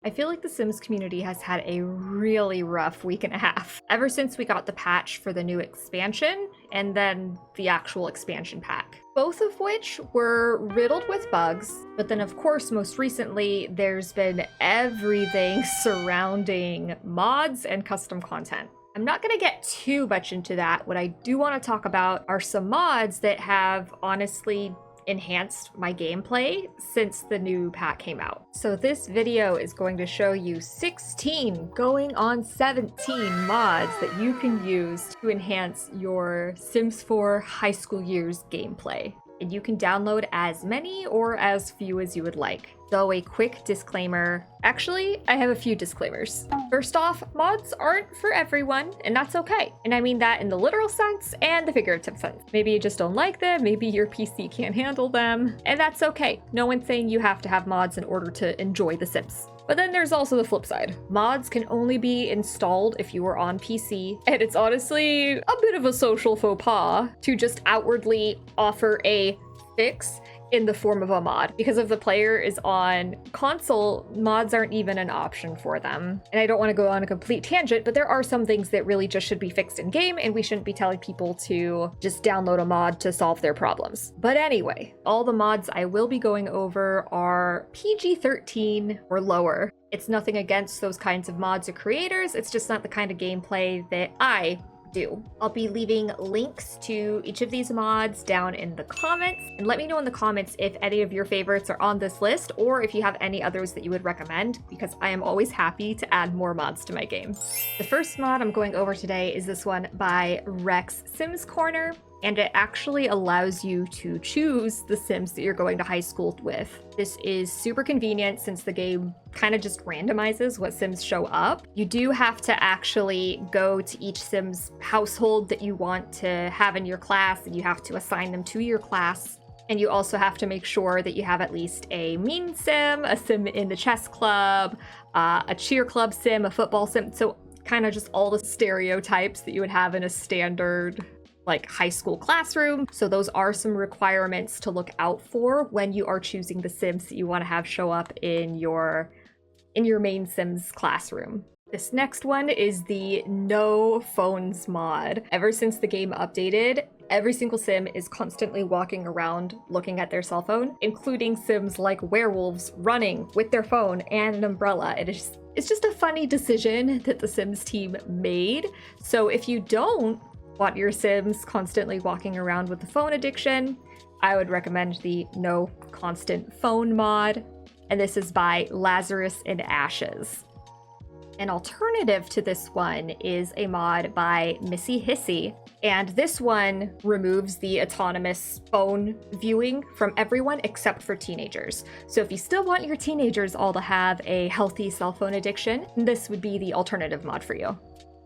I feel like the Sims community has had a really rough week and a half ever since we got the patch for the new expansion and then the actual expansion pack, both of which were riddled with bugs. But then, of course, most recently, there's been everything surrounding mods and custom content. I'm not going to get too much into that. What I do want to talk about are some mods that have honestly enhanced my gameplay since the new pack came out. So this video is going to show you 16 going on 17 mods that you can use to enhance your Sims 4 high school years gameplay. And you can download as many or as few as you would like. So a quick disclaimer. Actually, I have a few disclaimers. First off, mods aren't for everyone, and that's okay. And I mean that in the literal sense and the figurative sense. Maybe you just don't like them, maybe your PC can't handle them, and that's okay. No one's saying you have to have mods in order to enjoy The Sims. But then there's also the flip side. Mods can only be installed if you are on PC, and it's honestly a bit of a social faux pas to just outwardly offer a fix in the form of a mod. Because if the player is on console, mods aren't even an option for them. And I don't want to go on a complete tangent, but there are some things that really just should be fixed in game, and we shouldn't be telling people to just download a mod to solve their problems. But anyway, all the mods I will be going over are PG-13 or lower. It's nothing against those kinds of mods or creators, it's just not the kind of gameplay that I do. I'll be leaving links to each of these mods down in the comments, and let me know in the comments if any of your favorites are on this list or if you have any others that you would recommend, because I am always happy to add more mods to my game. The first mod I'm going over today is this one by Rex Sims Corner, and it actually allows you to choose the Sims that you're going to high school with. This is super convenient since the game kind of just randomizes what Sims show up. You do have to actually go to each Sims household that you want to have in your class, and you have to assign them to your class. And you also have to make sure that you have at least a mean Sim, a Sim in the chess club, a cheer club Sim, a football Sim. So kind of just all the stereotypes that you would have in a standard like high school classroom. So those are some requirements to look out for when you are choosing the Sims that you want to have show up in your main Sims classroom. This next one is the No Phones mod. Ever since the game updated, every single Sim is constantly walking around looking at their cell phone, including Sims like werewolves running with their phone and an umbrella. It's just a funny decision that the Sims team made. So if you don't want your Sims constantly walking around with the phone addiction, I would recommend the No Constant Phone mod, and this is by Lazarus in Ashes. An alternative to this one is a mod by Missy Hissy, and this one removes the autonomous phone viewing from everyone except for teenagers. So if you still want your teenagers all to have a healthy cell phone addiction, this would be the alternative mod for you.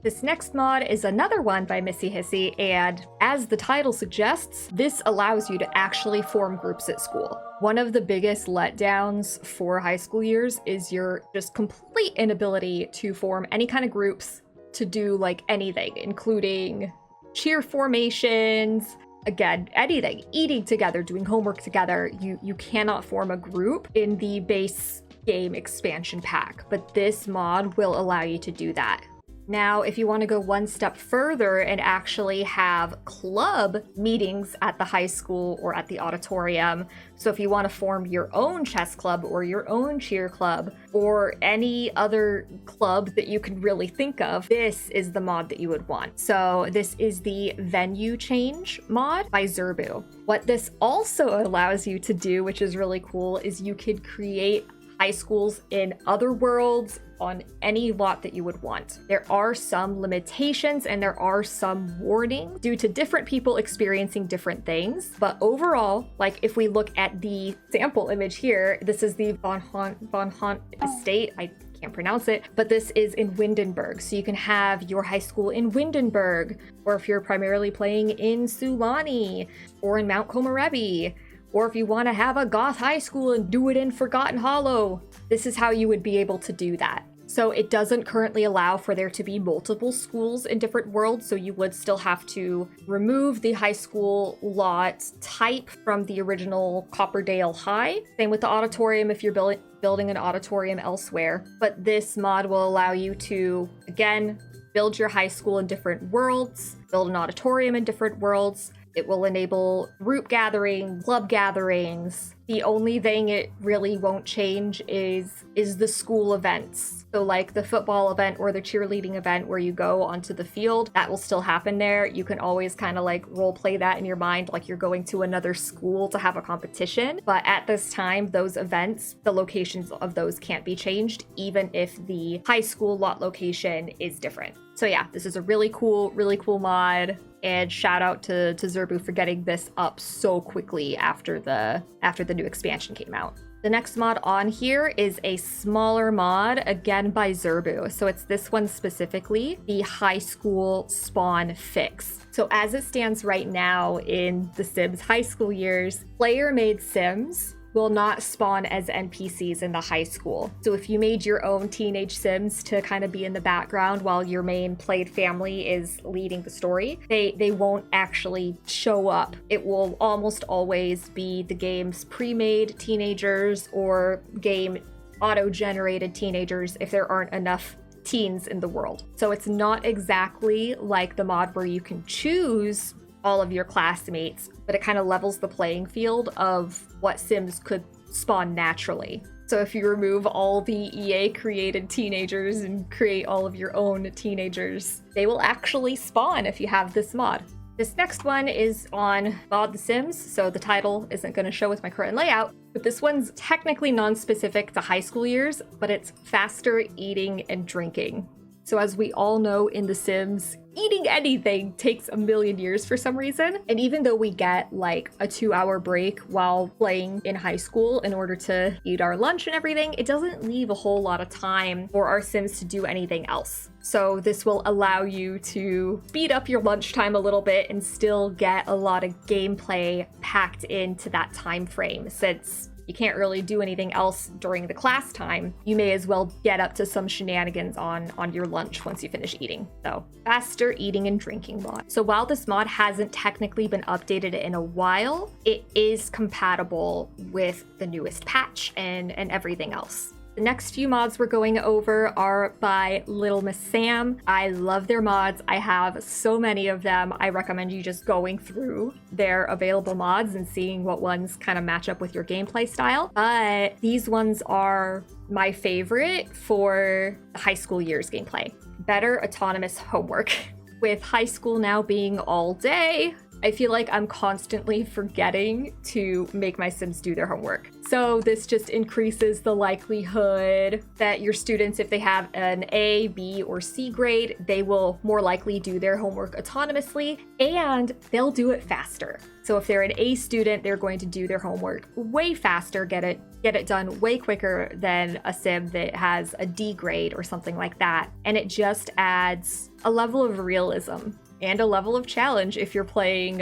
This next mod is another one by Missy Hissy, and as the title suggests, this allows you to actually form groups at school. One of the biggest letdowns for high school years is your just complete inability to form any kind of groups to do like anything, including cheer formations, again, anything, eating together, doing homework together. You cannot form a group in the base game expansion pack, but this mod will allow you to do that. Now, if you want to go one step further and actually have club meetings at the high school or at the auditorium, so if you want to form your own chess club or your own cheer club or any other club that you can really think of, this is the mod that you would want. So this is the Venue Change mod by Zerbu. What this also allows you to do, which is really cool, is you could create high schools in other worlds on any lot that you would want. There are some limitations and there are some warnings due to different people experiencing different things. But overall, like if we look at the sample image here, this is the Von Haunt estate. I can't pronounce it, but this is in Windenburg. So you can have your high school in Windenburg, or if you're primarily playing in Sulani or in Mount Komorebi, or if you want to have a goth high school and do it in Forgotten Hollow, this is how you would be able to do that. So it doesn't currently allow for there to be multiple schools in different worlds, so you would still have to remove the high school lot type from the original Copperdale High. Same with the auditorium if you're building an auditorium elsewhere. But this mod will allow you to, again, build your high school in different worlds, build an auditorium in different worlds. It will enable group gatherings, club gatherings. The only thing it really won't change is the school events. So like the football event or the cheerleading event where you go onto the field, that will still happen there. You can always kind of like role play that in your mind like you're going to another school to have a competition. But at this time, those events, the locations of those can't be changed, even if the high school lot location is different. So yeah, this is a really cool mod. And shout out to Zerbu for getting this up so quickly after the new expansion came out. The next mod on here is a smaller mod, again by Zerbu. So it's this one specifically, the high school spawn fix. So as it stands right now in the Sims high school years, player-made Sims will not spawn as NPCs in the high school. So if you made your own teenage Sims to kind of be in the background while your main played family is leading the story, they won't actually show up. It will almost always be the game's pre-made teenagers or game auto-generated teenagers if there aren't enough teens in the world. So it's not exactly like the mod where you can choose all of your classmates, but it kind of levels the playing field of what Sims could spawn naturally. So if you remove all the EA created teenagers and create all of your own teenagers, they will actually spawn if you have this mod. This next one is on Mod The Sims, so the title isn't going to show with my current layout, but this one's technically non-specific to high school years, but it's faster eating and drinking. So as we all know in The Sims, eating anything takes a million years for some reason. And even though we get like a 2-hour break while playing in high school in order to eat our lunch and everything, it doesn't leave a whole lot of time for our Sims to do anything else. So this will allow you to speed up your lunchtime a little bit and still get a lot of gameplay packed into that time frame. Since you can't really do anything else during the class time, you may as well get up to some shenanigans on your lunch once you finish eating. So faster eating and drinking mod. So while this mod hasn't technically been updated in a while, it is compatible with the newest patch and everything else. The next few mods we're going over are by Little Miss Sam. I love their mods. I have so many of them. I recommend you just going through their available mods and seeing what ones kind of match up with your gameplay style. But these ones are my favorite for the high school years gameplay. Better autonomous homework. With high school now being all day, I feel like I'm constantly forgetting to make my Sims do their homework. So this just increases the likelihood that your students, if they have an A, B, or C grade, they will more likely do their homework autonomously and they'll do it faster. So if they're an A student, they're going to do their homework way faster, get it done way quicker than a Sim that has a D grade or something like that. And it just adds a level of realism and a level of challenge if you're playing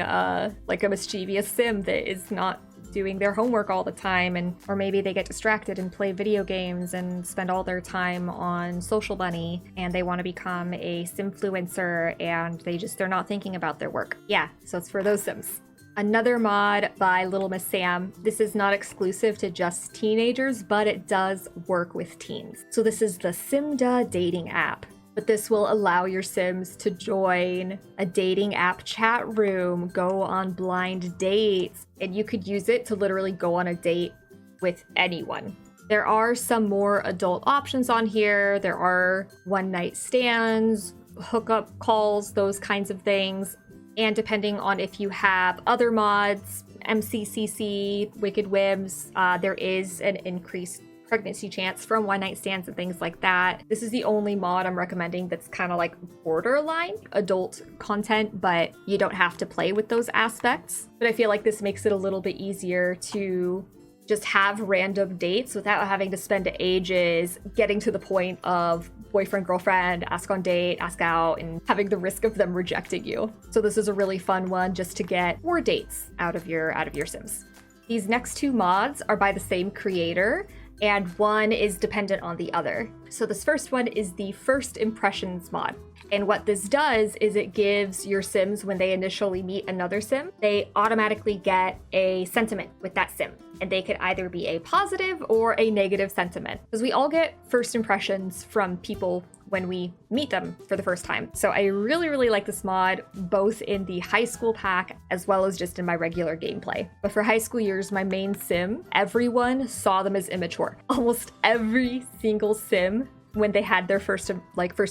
like a mischievous Sim that is not doing their homework all the time, or maybe they get distracted and play video games and spend all their time on Social Bunny and they want to become a Simfluencer and they're not thinking about their work. Yeah, so it's for those Sims. Another mod by Little Miss Sam. This is not exclusive to just teenagers, but it does work with teens. So this is the SimDa Dating App. But this will allow your Sims to join a dating app chat room, go on blind dates, and you could use it to literally go on a date with anyone. There are some more adult options on here. There are one-night stands, hookup calls, those kinds of things. And depending on if you have other mods, MCCC, Wicked Whims, there is an increased pregnancy chance from one-night stands and things like that. This is the only mod I'm recommending that's kind of like borderline adult content, but you don't have to play with those aspects. But I feel like this makes it a little bit easier to just have random dates without having to spend ages getting to the point of boyfriend, girlfriend, ask on date, ask out, and having the risk of them rejecting you. So this is a really fun one just to get more dates out of your Sims. These next two mods are by the same creator. and one is dependent on the other. So this first one is the First Impressions mod. And what this does is it gives your Sims, when they initially meet another Sim, they automatically get a sentiment with that Sim. And they could either be a positive or a negative sentiment. Because we all get first impressions from people when we meet them for the first time. So I really, really like this mod, both in the high school pack as well as just in my regular gameplay. But for high school years, my main Sim, everyone saw them as immature. Almost every single Sim, when they had their first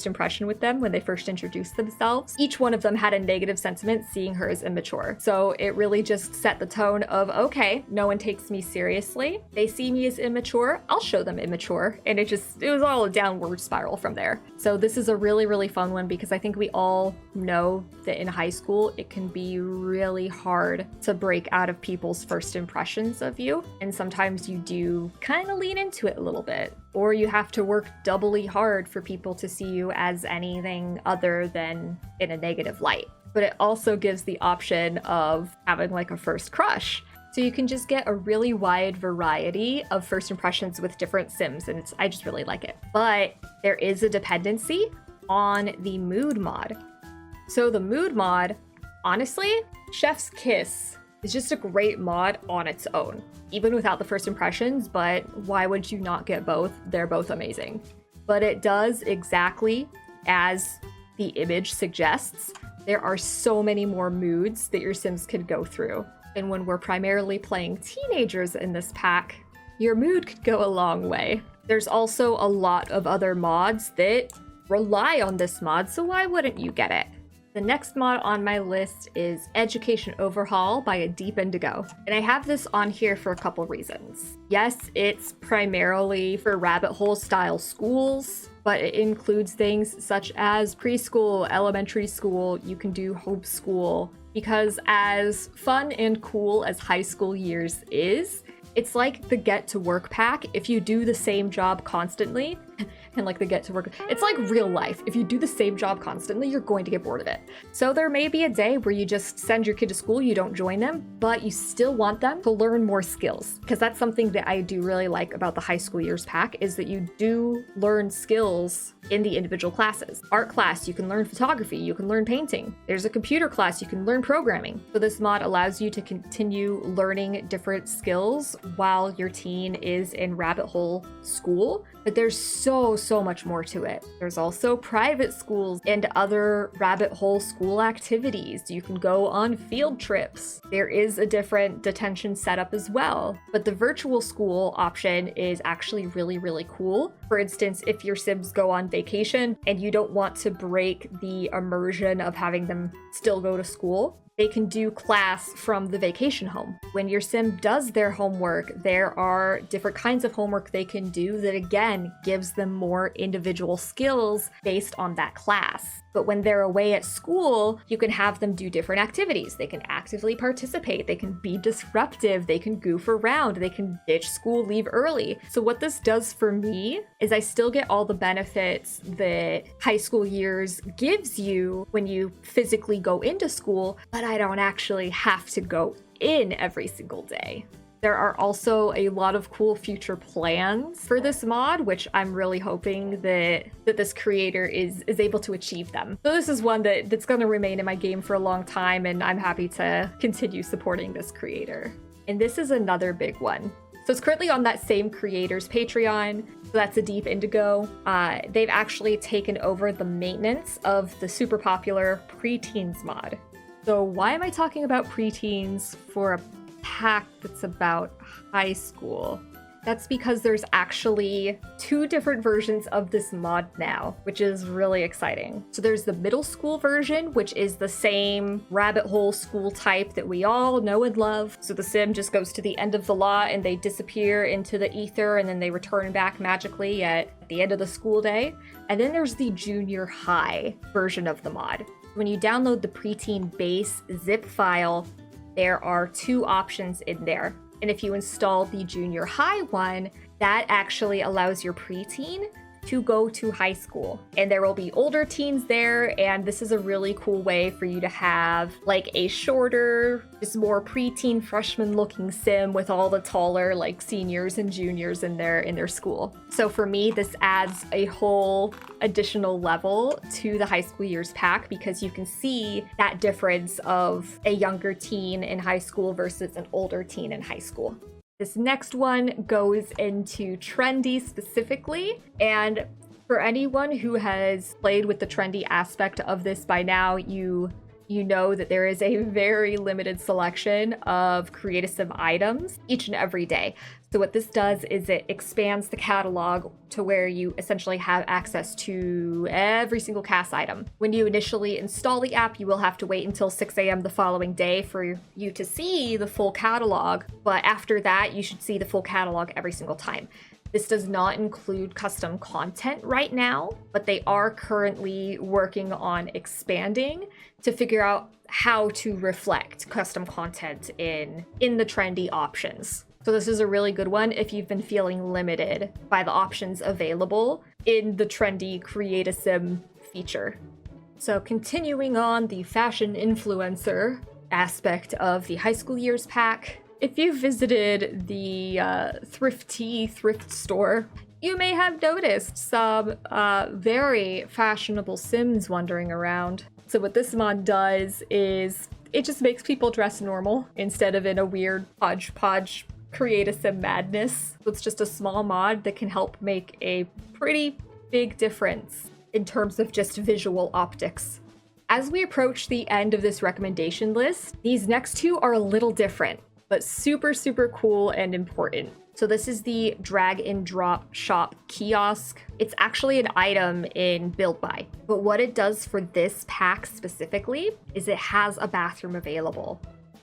impression with them, when they first introduced themselves, each one of them had a negative sentiment seeing her as immature. So it really just set the tone of, okay, no one takes me seriously. They see me as immature, I'll show them immature. And it was all a downward spiral from there. So this is a really, really fun one because I think we all know that in high school, it can be really hard to break out of people's first impressions of you. And sometimes you do kind of lean into it a little bit. Or you have to work doubly hard for people to see you as anything other than in a negative light. But it also gives the option of having like a first crush. So you can just get a really wide variety of first impressions with different Sims, and I just really like it. But there is a dependency on the mood mod. So the mood mod, honestly, Chef's Kiss is just a great mod on its own, even without the first impressions, but why would you not get both? They're both amazing. But it does exactly as the image suggests. There are so many more moods that your Sims could go through. And when we're primarily playing teenagers in this pack, your mood could go a long way. There's also a lot of other mods that rely on this mod, so why wouldn't you get it? The next mod on my list is Education Overhaul by A Deep Indigo. And I have this on here for a couple reasons. Yes, it's primarily for rabbit hole style schools, but it includes things such as preschool, elementary school, you can do homeschool, because as fun and cool as high school years is, it's like the Get to Work pack. If you do the same job constantly, and like the Get to Work, it's like real life. If you do the same job constantly, you're going to get bored of it. So there may be a day where you just send your kid to school, you don't join them, but you still want them to learn more skills. Because that's something that I do really like about the high school years pack, is that you do learn skills in the individual classes. Art class, you can learn photography, you can learn painting. There's a computer class, you can learn programming. So this mod allows you to continue learning different skills while your teen is in rabbit hole school. But there's so much more to it. There's also private schools and other rabbit hole school activities. You can go on field trips. There is a different detention setup as well. But the virtual school option is actually really, really cool. For instance, if your Sims go on vacation and you don't want to break the immersion of having them still go to school, they can do class from the vacation home. When your Sim does their homework, there are different kinds of homework they can do that again gives them more individual skills based on that class. But when they're away at school, you can have them do different activities. They can actively participate, they can be disruptive, they can goof around, they can ditch school, leave early. So what this does for me is I still get all the benefits that high school years gives you when you physically go into school, but I don't actually have to go in every single day. There are also a lot of cool future plans for this mod, which I'm really hoping that this creator is able to achieve them. So this is one that's going to remain in my game for a long time, and I'm happy to continue supporting this creator. And this is another big one. So it's currently on that same creator's Patreon. So that's A Deep Indigo. They've actually taken over the maintenance of the super popular preteens mod. So why am I talking about preteens for a pack that's about high school? That's because there's actually 2 different versions of this mod now, which is really exciting. So there's the middle school version, which is the same rabbit hole school type that we all know and love. So the Sim just goes to the end of the lot and they disappear into the ether, and then they return back magically at the end of the school day. And then there's the junior high version of the mod. When you download the preteen base zip file, there are 2 options in there. And if you install the junior high one, that actually allows your preteen to go to high school. And there will be older teens there, and this is a really cool way for you to have like a shorter, just more preteen freshman looking sim with all the taller like seniors and juniors in their school. So for me, this adds a whole additional level to the high school years pack because you can see that difference of a younger teen in high school versus an older teen in high school. This next one goes into Trendi specifically, and for anyone who has played with the Trendi aspect of this by now, you know that there is a very limited selection of Create a Sim items each and every day. So what this does is it expands the catalog to where you essentially have access to every single cast item. When you initially install the app, you will have to wait until 6 a.m. the following day for you to see the full catalog, but after that, you should see the full catalog every single time. This does not include custom content right now, but they are currently working on expanding to figure out how to reflect custom content in the Trendi options. So this is a really good one if you've been feeling limited by the options available in the Trendi Create a Sim feature. So continuing on the fashion influencer aspect of the high school years pack, if you visited the thrift store, you may have noticed some very fashionable Sims wandering around. So what this mod does is it just makes people dress normal instead of in a weird hodgepodge Create a Sim madness. So it's just a small mod that can help make a pretty big difference in terms of just visual optics. As we approach the end of this recommendation list, these next two are a little different, but super, super cool and important. So this is the drag and drop shop kiosk. It's actually an item in Build By, but what it does for this pack specifically is it has a bathroom available.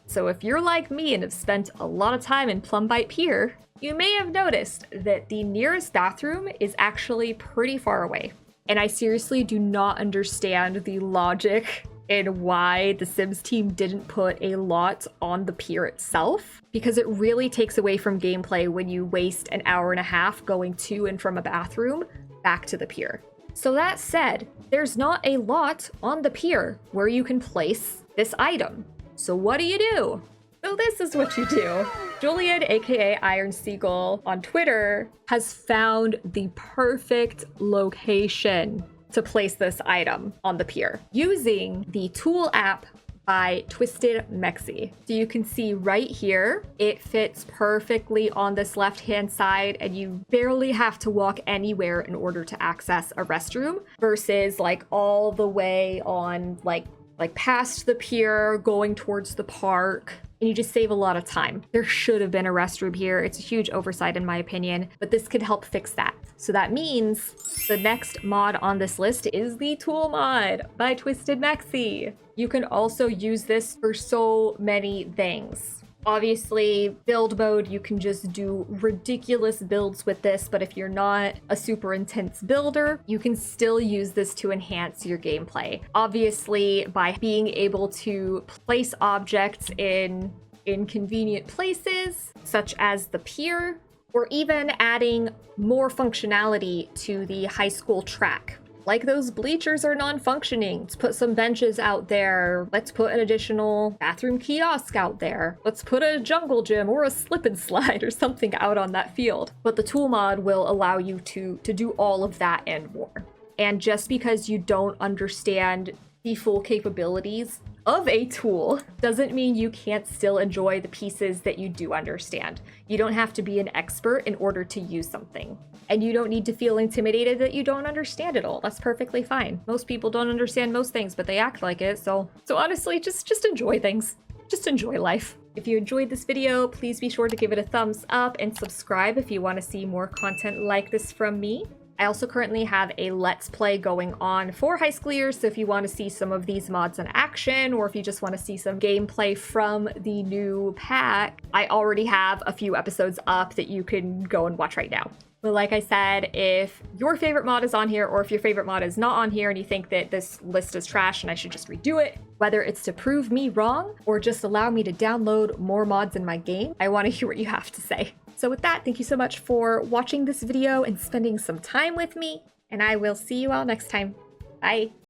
So if you're like me and have spent a lot of time in Plumbite Pier, you may have noticed that the nearest bathroom is actually pretty far away. And I seriously do not understand the logic and why the Sims team didn't put a lot on the pier itself, because it really takes away from gameplay when you waste an hour and a half going to and from a bathroom back to the pier. So that said, there's not a lot on the pier where you can place this item. So what do? So this is what you do. Julian, aka Iron Seagull, on Twitter has found the perfect location to place this item on the pier using the T.O.O.L app by Twisted Mexi. So you can see right here, it fits perfectly on this left-hand side, and you barely have to walk anywhere in order to access a restroom versus like all the way on like past the pier going towards the park. And you just save a lot of time. There should have been a restroom here. It's a huge oversight in my opinion, but this could help fix that. So that means the next mod on this list is the T.O.O.L mod by Twisted Mexi. You can also use this for so many things. Obviously, build mode, you can just do ridiculous builds with this, but if you're not a super intense builder, you can still use this to enhance your gameplay. Obviously, by being able to place objects in inconvenient places, such as the pier, or even adding more functionality to the high school track. Like those bleachers are non-functioning. Let's put some benches out there. Let's put an additional bathroom kiosk out there. Let's put a jungle gym or a slip and slide or something out on that field. But the T.O.O.L mod will allow you to do all of that and more. And just because you don't understand the full capabilities of a tool doesn't mean you can't still enjoy the pieces that you do understand. You don't have to be an expert in order to use something. And you don't need to feel intimidated that you don't understand it all. That's perfectly fine. Most people don't understand most things, but they act like it. So honestly, just enjoy things. Just enjoy life. If you enjoyed this video, please be sure to give it a thumbs up and subscribe if you want to see more content like this from me. I also currently have a Let's Play going on for high school years, so if you want to see some of these mods in action, or if you just want to see some gameplay from the new pack, I already have a few episodes up that you can go and watch right now. But like I said, if your favorite mod is on here, or if your favorite mod is not on here and you think that this list is trash and I should just redo it, whether it's to prove me wrong or just allow me to download more mods in my game, I want to hear what you have to say. So with that, thank you so much for watching this video and spending some time with me. And I will see you all next time. Bye.